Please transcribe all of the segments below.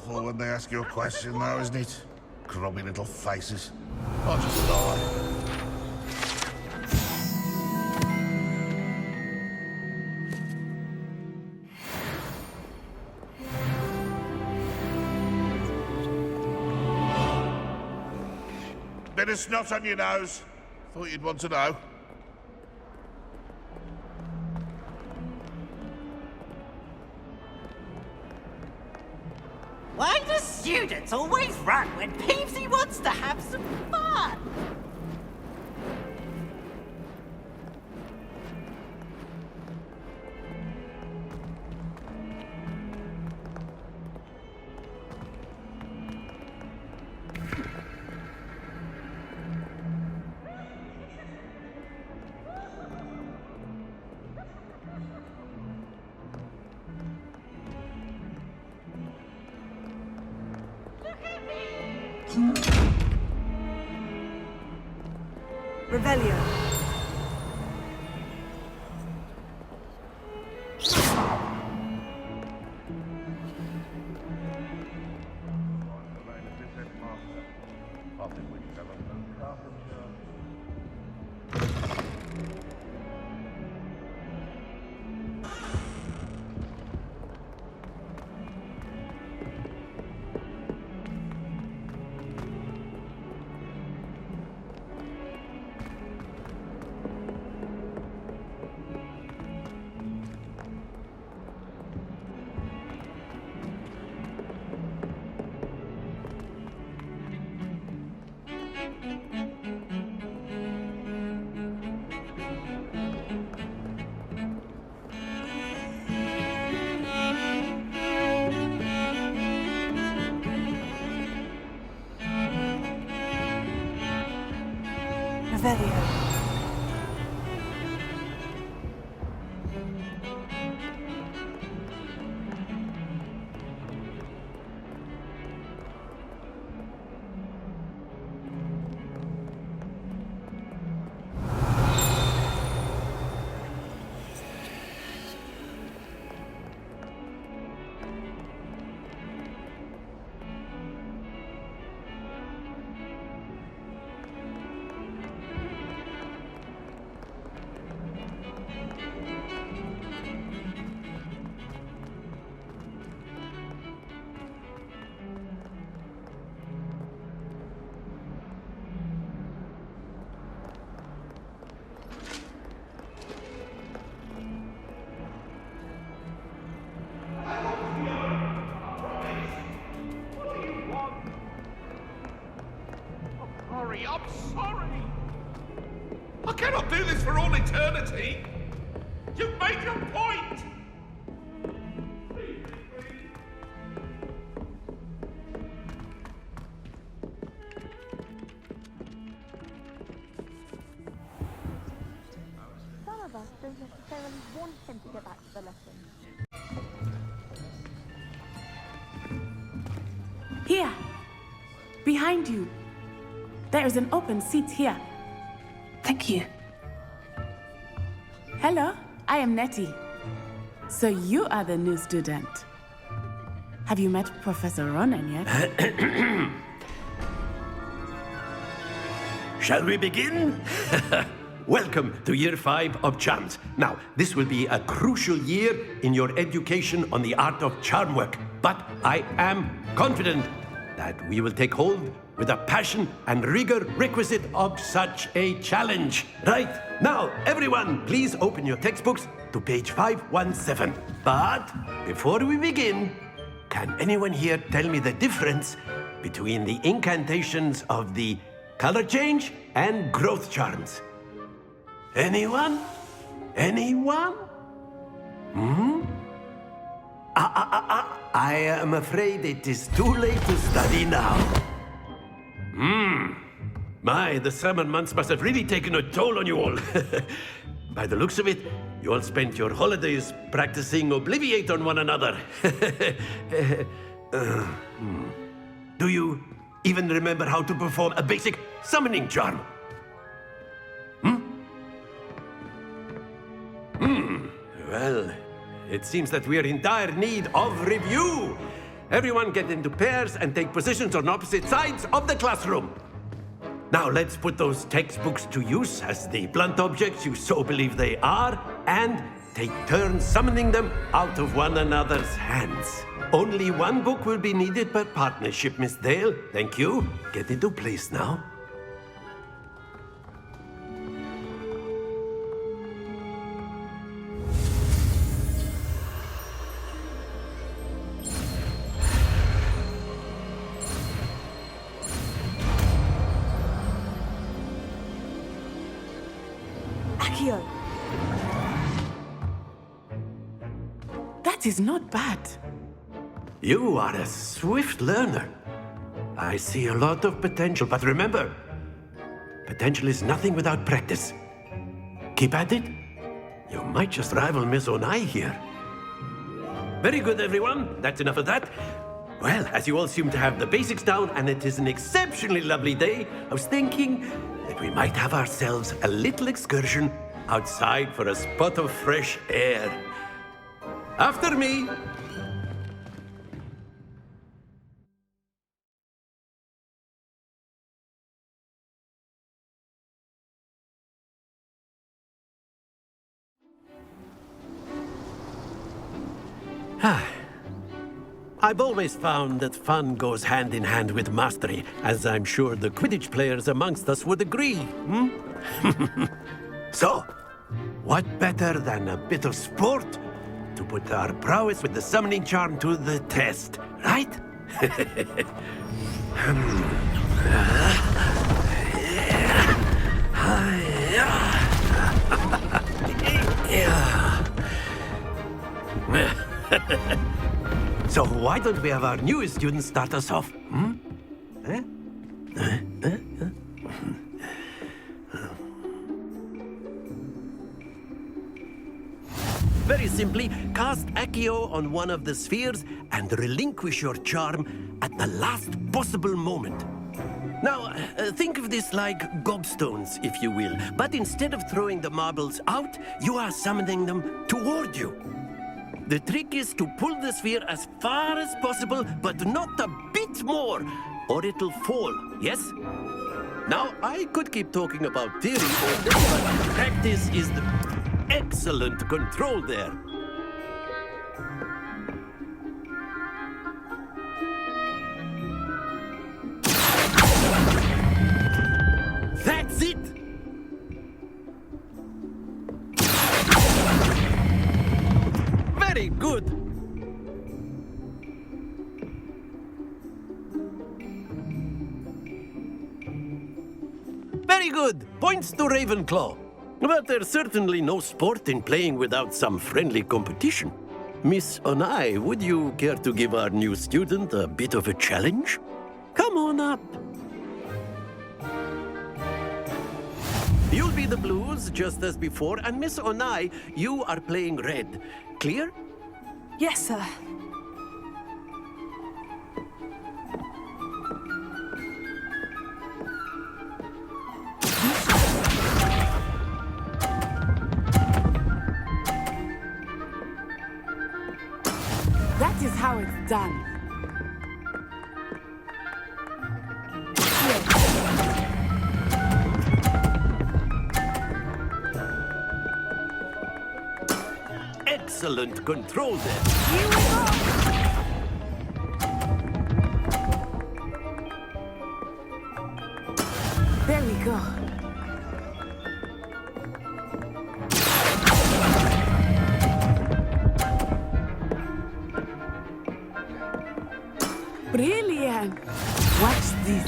awful when they ask you a question, though, isn't it? Grubby little faces. I'll just die. Bit of snot on your nose. Thought you'd want to know. Why do students always run when Peevesy wants to have some fun? Revelio. Revelio. I'm sorry. I cannot do this for all eternity. You've made your point. Some of us don't necessarily want him to get back to the lesson. Here! Behind you! There is an open seat here. Thank you. Hello, I am Nettie. So you are the new student. Have you met Professor Ronan yet? Shall we begin? Welcome to Year 5 of Charms. Now, this will be a crucial year in your education on the art of charm work. But I am confident that we will take hold with the passion and rigor requisite of such a challenge. Right, now, everyone, please open your textbooks to page 517. But before we begin, can anyone here tell me the difference between the incantations of the color change and growth charms? Anyone? Anyone? I am afraid it is too late to study now. My, the summer months must have really taken a toll on you all. By the looks of it, you all spent your holidays practicing Obliviate on one another. Do you even remember how to perform a basic summoning charm? Well, it seems that we are in dire need of review. everyone get into pairs and take positions on opposite sides of the classroom. Now let's put those textbooks to use as the blunt objects you so believe they are, and take turns summoning them out of one another's hands. Only one book will be needed per partnership, Miss Dale. Thank you. Get into place now. Accio. That is not bad. You are a swift learner. I see a lot of potential, but remember, potential is nothing without practice. Keep at it. You might just rival Miss Onai here. Very good, everyone. That's enough of that. Well, as you all seem to have the basics down, and it is an exceptionally lovely day, I was thinking that we might have ourselves a little excursion outside for a spot of fresh air. After me. I've always found that fun goes hand in hand with mastery, as I'm sure the Quidditch players amongst us would agree. So, what better than a bit of sport to put our prowess with the summoning charm to the test, right? So why don't we have our newest student start us off? Very simply, cast Accio on one of the spheres and relinquish your charm at the last possible moment. Now, think of this like gobstones, if you will, but instead of throwing the marbles out, you are summoning them toward you. The trick is to pull the sphere as far as possible, but not a bit more, or it'll fall, yes? Now, I could keep talking about theory all day, but practice is the excellent control there. That's it! Very good! Very good! Points to Ravenclaw. But there's certainly no sport in playing without some friendly competition. Miss Onai, would you care to give our new student a bit of a challenge? Come on up. You'll be the blues, just as before, and Miss Onai, you are playing red. Clear? Yes, sir. That is how it's done. Excellent control there. Here we go. There we go. Brilliant. Watch this.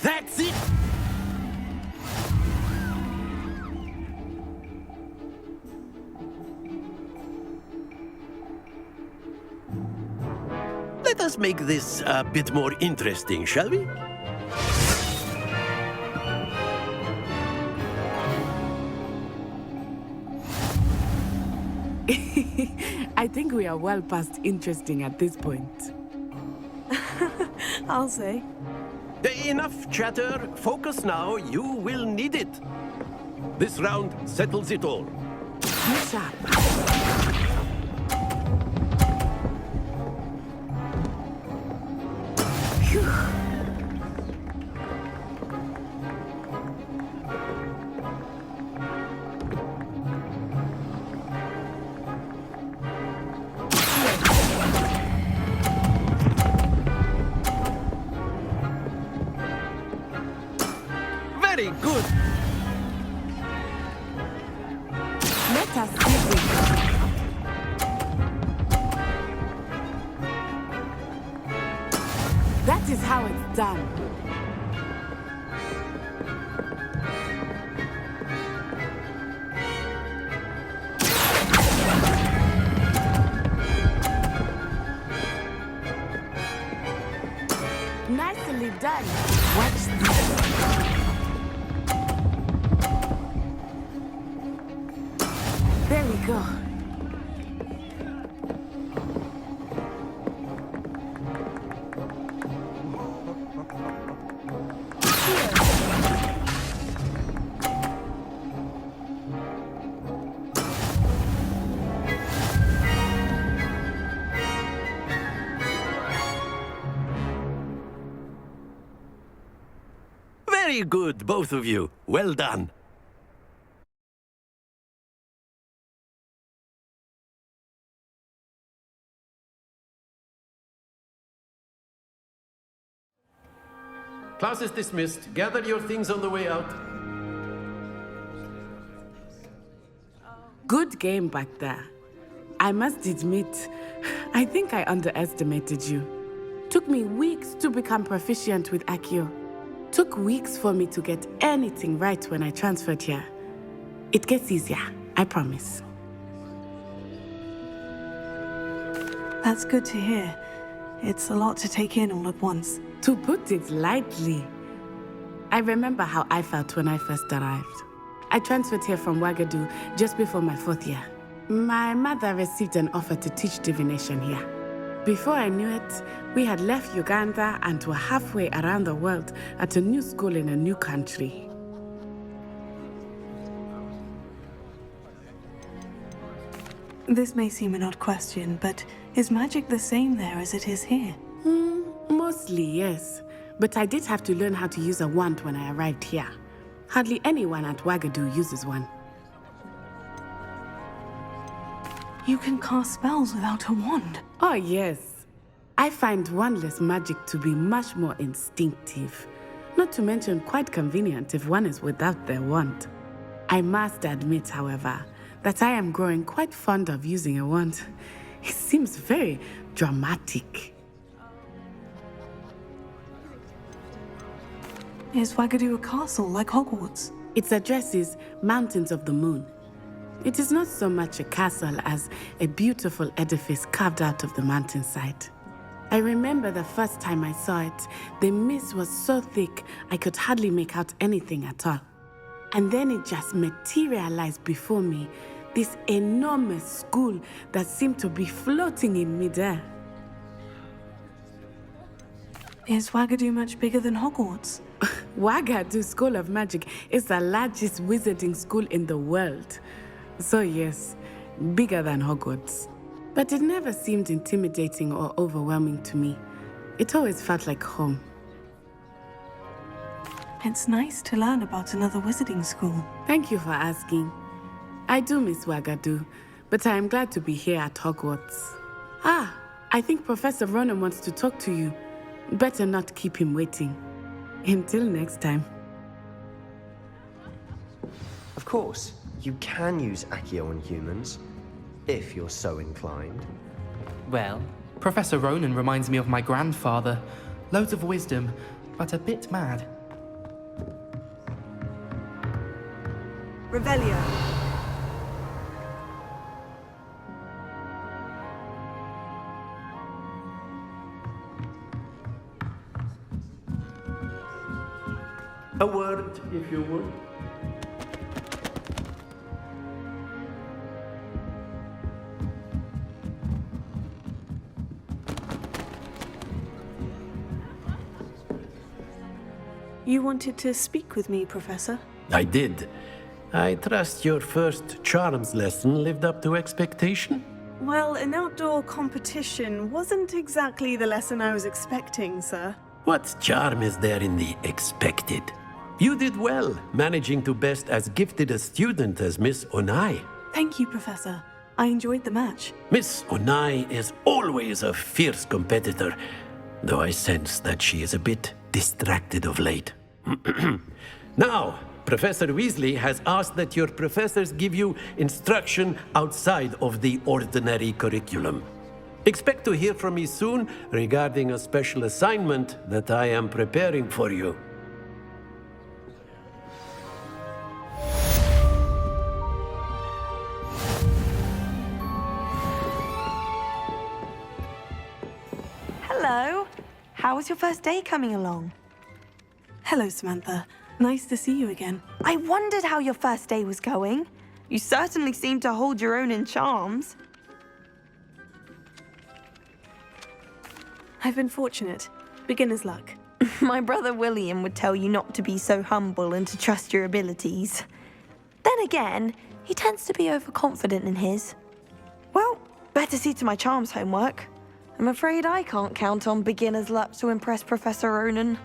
That's it! Let us make this a bit more interesting, shall we? I think we are well past interesting at this point. I'll say. Enough chatter. Focus now. You will need it. This round settles it all. Be sharp. Phew. Very good. Let us see this. That is how it's done. Nicely done. Watch this. There we go. Very good, both of you. Well done. Class is dismissed. Gather your things on the way out. Good game back there. I must admit, I think I underestimated you. Took me weeks to become proficient with Accio. Took weeks for me to get anything right when I transferred here. It gets easier, I promise. That's good to hear. It's a lot to take in all at once. To put it lightly, I remember how I felt when I first arrived. I transferred here from Ouagadougou just before my 4th year. My mother received an offer to teach divination here. Before I knew it, we had left Uganda and were halfway around the world at a new school in a new country. This may seem an odd question, but is magic the same there as it is here? Mostly, yes. But I did have to learn how to use a wand when I arrived here. Hardly anyone at Ouagadougou uses one. You can cast spells without a wand. Oh, yes. I find wandless magic to be much more instinctive. Not to mention quite convenient if one is without their wand. I must admit, however, that I am growing quite fond of using a wand. It seems very dramatic. Is Ouagadougou a castle like Hogwarts? Its address is Mountains of the Moon. It is not so much a castle as a beautiful edifice carved out of the mountainside. I remember the first time I saw it, the mist was so thick I could hardly make out anything at all. And then it just materialized before me, this enormous school that seemed to be floating in midair. Is Ouagadougou much bigger than Hogwarts? Ouagadougou School of Magic is the largest wizarding school in the world. So yes, bigger than Hogwarts. But it never seemed intimidating or overwhelming to me. It always felt like home. It's nice to learn about another wizarding school. Thank you for asking. I do miss Ouagadougou, but I am glad to be here at Hogwarts. Ah, I think Professor Ronan wants to talk to you. Better not keep him waiting. Until next time. Of course, you can use Accio on humans, if you're so inclined. Well, Professor Ronan reminds me of my grandfather. Loads of wisdom, but a bit mad. Revelio. A word, if you would. You wanted to speak with me, Professor? I did. I trust your first charms lesson lived up to expectation? Well, an outdoor competition wasn't exactly the lesson I was expecting, sir. What charm is there in the expected? You did well, managing to best as gifted a student as Miss Onai. Thank you, Professor. I enjoyed the match. Miss Onai is always a fierce competitor, though I sense that she is a bit distracted of late. Now, Professor Weasley has asked that your professors give you instruction outside of the ordinary curriculum. Expect to hear from me soon regarding a special assignment that I am preparing for you. Hello. How was your first day coming along? Hello, Samantha. Nice to see you again. I wondered how your first day was going. You certainly seem to hold your own in charms. I've been fortunate. Beginner's luck. My brother William would tell you not to be so humble and to trust your abilities. Then again, he tends to be overconfident in his. Well, better see to my charms homework. I'm afraid I can't count on beginner's luck to impress Professor Ronan.